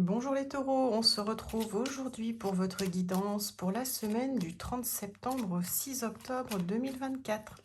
Bonjour les taureaux, on se retrouve aujourd'hui pour votre guidance pour la semaine du 30 septembre au 6 octobre 2024.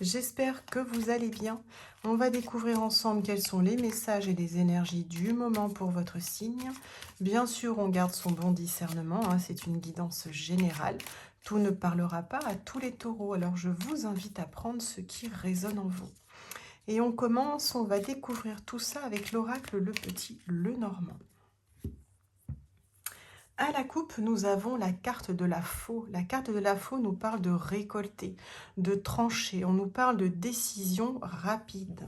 J'espère que vous allez bien. On va découvrir ensemble quels sont les messages et les énergies du moment pour votre signe. Bien sûr, on garde son bon discernement, c'est une guidance générale. Tout ne parlera pas à tous les taureaux, alors je vous invite à prendre ce qui résonne en vous. Et on va découvrir tout ça avec l'oracle Le Petit, le Normand. À la coupe, nous avons la carte de la faux. La carte de la faux nous parle de récolter, de trancher. On nous parle de décision rapide.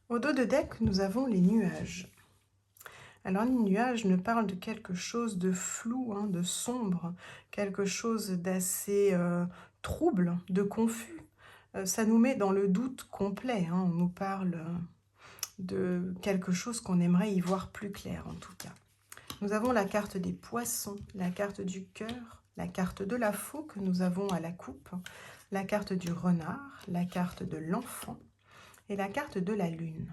Au dos de deck, nous avons les nuages. Alors les nuages ne parlent de quelque chose de flou, de sombre, quelque chose d'assez trouble, de confus. Ça nous met dans le doute complet. On nous parle de quelque chose qu'on aimerait y voir plus clair en tout cas. Nous avons la carte des poissons, la carte du cœur, la carte de la faux que nous avons à la coupe, la carte du renard, la carte de l'enfant et la carte de la lune.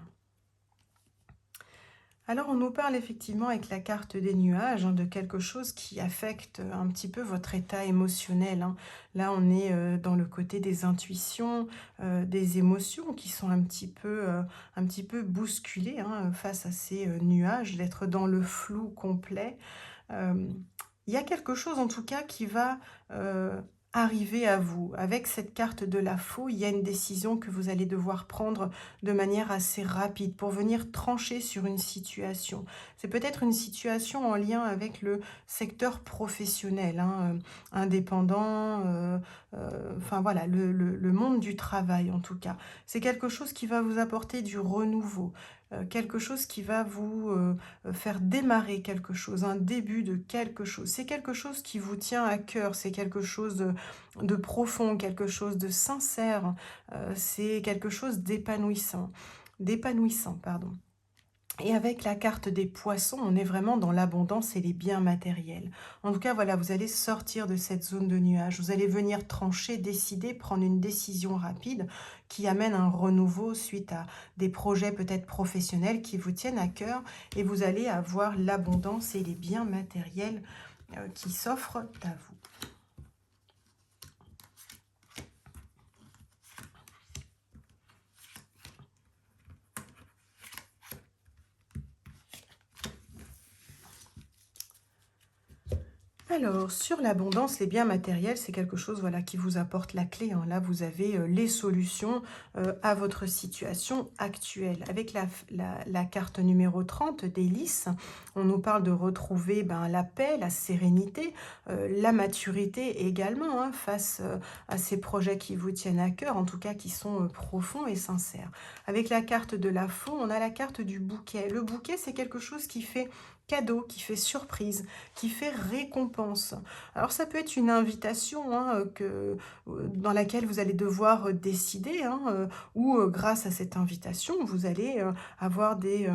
Alors on nous parle effectivement avec la carte des nuages de quelque chose qui affecte un petit peu votre état émotionnel. Là on est dans le côté des intuitions, des émotions qui sont un petit peu bousculées face à ces nuages, d'être dans le flou complet. Il y a quelque chose en tout cas qui va arriver à vous. Avec cette carte de la faux, il y a une décision que vous allez devoir prendre de manière assez rapide pour venir trancher sur une situation. C'est peut-être une situation en lien avec le secteur professionnel, indépendant, enfin voilà, le monde du travail en tout cas. C'est quelque chose qui va vous apporter du renouveau. Quelque chose qui va vous faire démarrer quelque chose, un début de quelque chose. C'est quelque chose qui vous tient à cœur, c'est quelque chose de profond, quelque chose de sincère, c'est quelque chose d'épanouissant, pardon. Et avec la carte des poissons, on est vraiment dans l'abondance et les biens matériels. En tout cas, voilà, vous allez sortir de cette zone de nuages. Vous allez venir trancher, décider, prendre une décision rapide qui amène un renouveau suite à des projets peut-être professionnels qui vous tiennent à cœur. Et vous allez avoir l'abondance et les biens matériels qui s'offrent à vous. Alors, sur l'abondance, les biens matériels, c'est quelque chose voilà, qui vous apporte la clé. Là, vous avez les solutions à votre situation actuelle. Avec la carte numéro 30 d'Hélice, on nous parle de retrouver la paix, la sérénité, la maturité également face à ces projets qui vous tiennent à cœur, en tout cas qui sont profonds et sincères. Avec la carte de la faux, on a la carte du bouquet. Le bouquet, c'est quelque chose qui fait cadeau, qui fait surprise, qui fait récompense. Alors ça peut être une invitation dans laquelle vous allez devoir décider, ou grâce à cette invitation, vous allez avoir des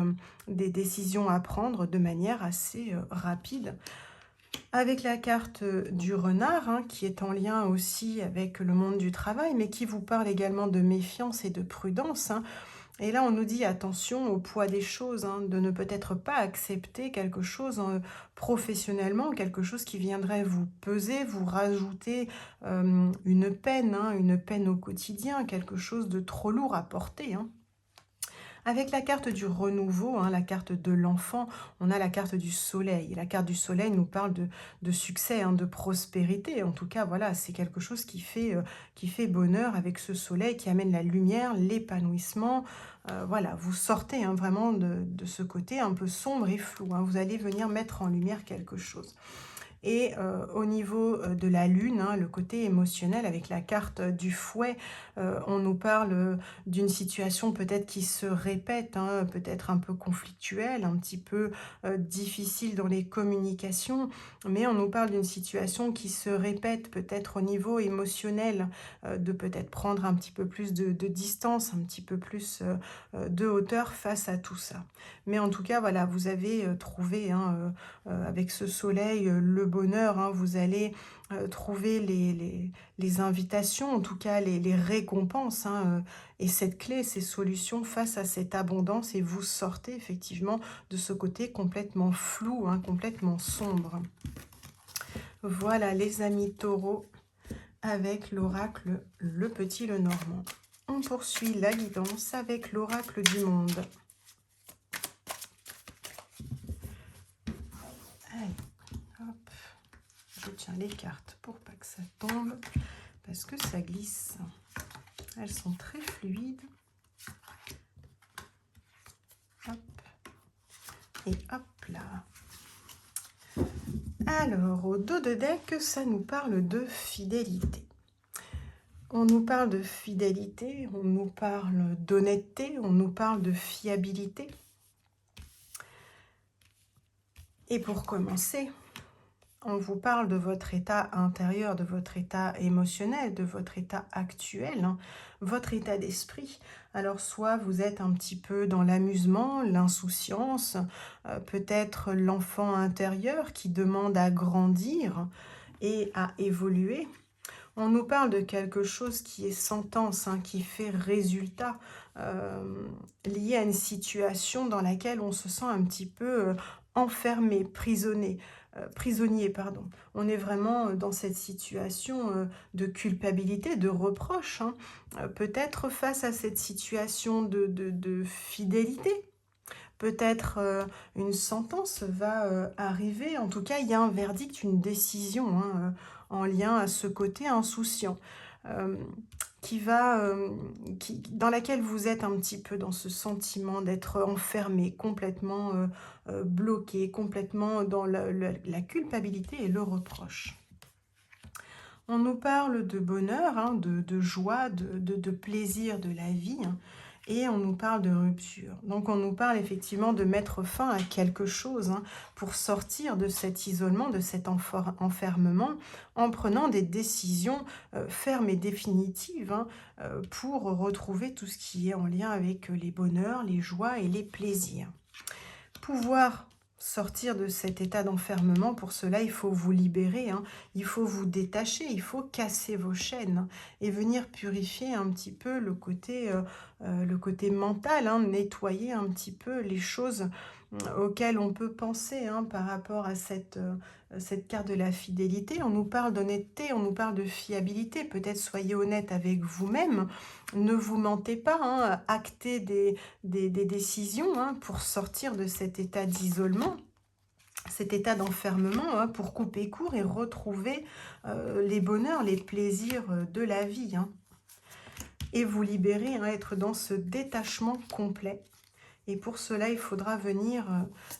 décisions à prendre de manière assez rapide. Avec la carte du renard, qui est en lien aussi avec le monde du travail, mais qui vous parle également de méfiance et de prudence. Et là, on nous dit attention au poids des choses, de ne peut-être pas accepter quelque chose professionnellement, quelque chose qui viendrait vous peser, vous rajouter une peine au quotidien, quelque chose de trop lourd à porter. Avec la carte du renouveau, la carte de l'enfant, on a la carte du soleil. La carte du soleil nous parle de succès, de prospérité. En tout cas, voilà, c'est quelque chose qui fait bonheur avec ce soleil qui amène la lumière, l'épanouissement. Voilà, vous sortez vraiment de ce côté un peu sombre et flou. Vous allez venir mettre en lumière quelque chose. Et au niveau de la lune, hein, le côté émotionnel avec la carte du fouet, on nous parle d'une situation peut-être qui se répète, hein, peut-être un peu conflictuelle, un petit peu difficile dans les communications, mais on nous parle d'une situation qui se répète peut-être au niveau émotionnel, de peut-être prendre un petit peu plus de distance, un petit peu plus de hauteur face à tout ça. Mais en tout cas, voilà, vous avez trouvé, hein, avec ce soleil, le bonheur, hein, vous allez trouver les invitations, en tout cas les récompenses, hein, et cette clé, ces solutions face à cette abondance, et vous sortez effectivement de ce côté complètement flou, hein, complètement sombre. Voilà les amis taureaux, avec l'oracle Le Petit Lenormand. On poursuit la guidance avec l'oracle du monde. Allez, hop, je tiens les cartes pour pas que ça tombe, parce que ça glisse. Elles sont très fluides. Hop, et hop là. Alors, au dos de deck, ça nous parle de fidélité. On nous parle de fidélité, on nous parle d'honnêteté, on nous parle de fiabilité. Et pour commencer, on vous parle de votre état intérieur, de votre état émotionnel, de votre état actuel, hein, votre état d'esprit. Alors soit vous êtes un petit peu dans l'amusement, l'insouciance, peut-être l'enfant intérieur qui demande à grandir et à évoluer. On nous parle de quelque chose qui est sentence, hein, qui fait résultat, lié à une situation dans laquelle on se sent un petit peu enfermé, prisonnier, pardon. On est vraiment dans cette situation de culpabilité, de reproche, hein, peut-être face à cette situation de fidélité. Peut-être une sentence va arriver. En tout cas, il y a un verdict, une décision, hein, en lien à ce côté insouciant, euh, dans laquelle vous êtes un petit peu dans ce sentiment d'être enfermé, complètement bloqué, complètement dans la culpabilité et le reproche. On nous parle de bonheur, hein, de joie, de plaisir de la vie, hein, et on nous parle de rupture. Donc on nous parle effectivement de mettre fin à quelque chose, hein, pour sortir de cet isolement, de cet enfermement, en prenant des décisions fermes et définitives, hein, pour retrouver tout ce qui est en lien avec les bonheurs, les joies et les plaisirs. Pouvoir sortir de cet état d'enfermement, pour cela, il faut vous libérer, hein. Il faut vous détacher, il faut casser vos chaînes, hein, et venir purifier un petit peu le côté mental, hein, nettoyer un petit peu les choses auxquelles on peut penser, hein, par rapport à cette carte de la fidélité. On nous parle d'honnêteté, on nous parle de fiabilité. Peut-être soyez honnête avec vous-même, ne vous mentez pas, hein, actez des décisions, hein, pour sortir de cet état d'isolement, cet état d'enfermement, hein, pour couper court et retrouver les bonheurs, les plaisirs de la vie, hein. Et vous libérer, hein, être dans ce détachement complet. Et pour cela, il faudra venir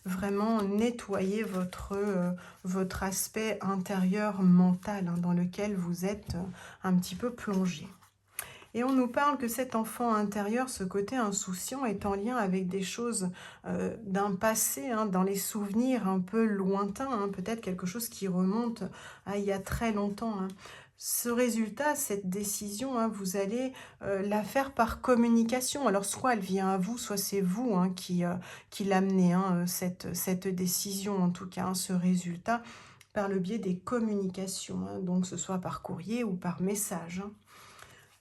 vraiment nettoyer votre aspect intérieur mental, hein, dans lequel vous êtes un petit peu plongé. Et on nous parle que cet enfant intérieur, ce côté insouciant, est en lien avec des choses d'un passé, hein, dans les souvenirs un peu lointains, hein, peut-être quelque chose qui remonte à il y a très longtemps, hein. Ce résultat, cette décision, hein, vous allez la faire par communication. Alors soit elle vient à vous, soit c'est vous, hein, qui l'amenez, hein, cette décision, en tout cas, hein, ce résultat, par le biais des communications, hein, donc ce soit par courrier ou par message, hein.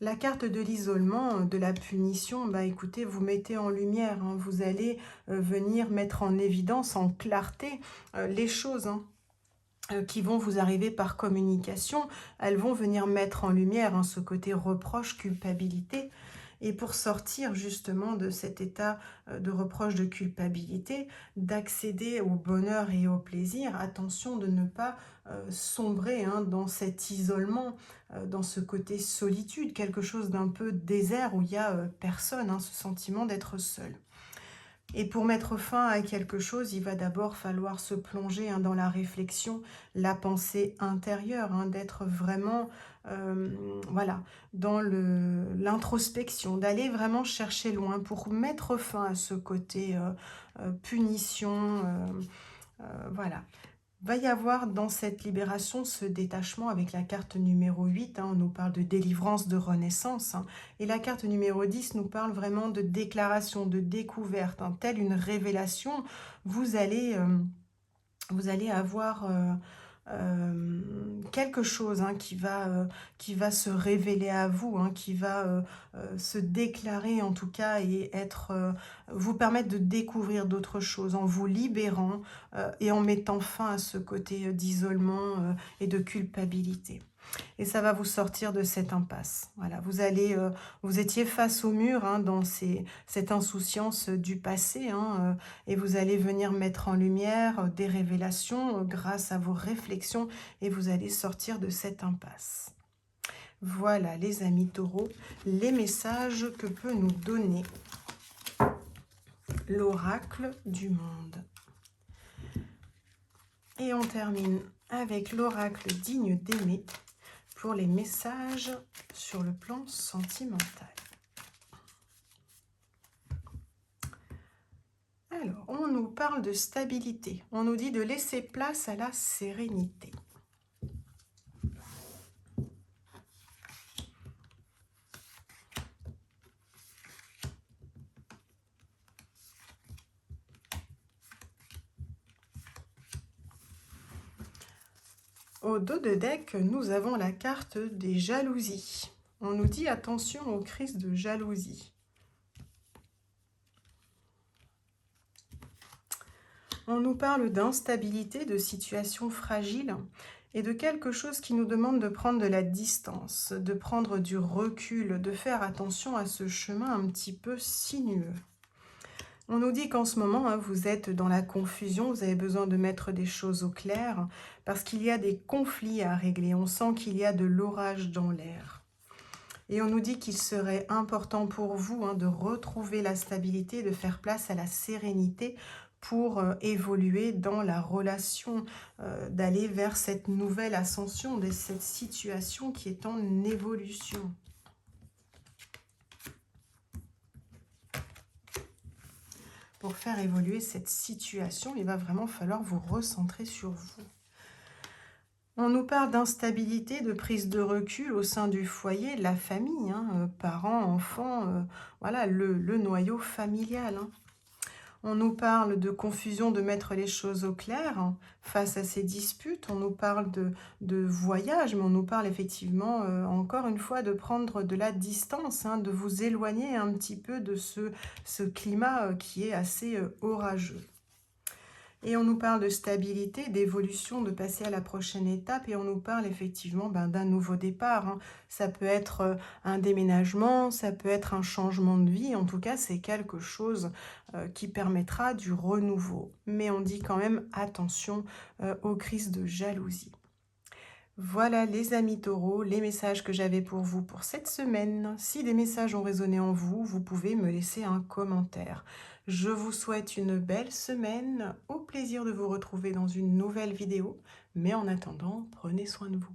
La carte de l'isolement, de la punition, bah écoutez, vous mettez en lumière, hein, vous allez venir mettre en évidence, en clarté, les choses, hein, qui vont vous arriver par communication. Elles vont venir mettre en lumière, hein, ce côté reproche, culpabilité. Et pour sortir justement de cet état de reproche, de culpabilité, d'accéder au bonheur et au plaisir, attention de ne pas sombrer, hein, dans cet isolement, dans ce côté solitude, quelque chose d'un peu désert où il n'y a personne, hein, ce sentiment d'être seul. Et pour mettre fin à quelque chose, il va d'abord falloir se plonger dans la réflexion, la pensée intérieure, d'être vraiment voilà, dans l'introspection, d'aller vraiment chercher loin pour mettre fin à ce côté punition. Voilà. Va y avoir dans cette libération ce détachement avec la carte numéro 8, on nous parle de délivrance, de renaissance, et la carte numéro 10 nous parle vraiment de déclaration, de découverte, telle une révélation. Vous allez, vous allez avoir quelque chose qui va se révéler à vous, qui va se déclarer en tout cas et être, vous permettre de découvrir d'autres choses en vous libérant et en mettant fin à ce côté d'isolement et de culpabilité. Et ça va vous sortir de cette impasse. Voilà, vous allez, vous étiez face au mur dans cette insouciance du passé, et vous allez venir mettre en lumière des révélations grâce à vos réflexions et vous allez sortir de cette impasse. Voilà les amis taureaux, les messages que peut nous donner l'oracle du monde. Et on termine avec l'oracle digne d'aimer pour les messages sur le plan sentimental. Alors, on nous parle de stabilité. On nous dit de laisser place à la sérénité. Au dos de deck, nous avons la carte des jalousies. On nous dit attention aux crises de jalousie. On nous parle d'instabilité, de situations fragiles et de quelque chose qui nous demande de prendre de la distance, de prendre du recul, de faire attention à ce chemin un petit peu sinueux. On nous dit qu'en ce moment, vous êtes dans la confusion, vous avez besoin de mettre des choses au clair parce qu'il y a des conflits à régler. On sent qu'il y a de l'orage dans l'air. Et on nous dit qu'il serait important pour vous de retrouver la stabilité, de faire place à la sérénité pour évoluer dans la relation, d'aller vers cette nouvelle ascension, de cette situation qui est en évolution. Pour faire évoluer cette situation, il va vraiment falloir vous recentrer sur vous. On nous parle d'instabilité, de prise de recul au sein du foyer, de la famille, parents, enfants, voilà, le noyau familial. On nous parle de confusion, de mettre les choses au clair face à ces disputes. On nous parle de voyage, mais on nous parle effectivement, encore une fois, de prendre de la distance, de vous éloigner un petit peu de ce climat qui est assez orageux. Et on nous parle de stabilité, d'évolution, de passer à la prochaine étape. Et on nous parle effectivement d'un nouveau départ. Ça peut être un déménagement, ça peut être un changement de vie. En tout cas, c'est quelque chose qui permettra du renouveau. Mais on dit quand même attention aux crises de jalousie. Voilà les amis taureaux, les messages que j'avais pour vous pour cette semaine. Si des messages ont résonné en vous, vous pouvez me laisser un commentaire. Je vous souhaite une belle semaine, au plaisir de vous retrouver dans une nouvelle vidéo. Mais en attendant, prenez soin de vous.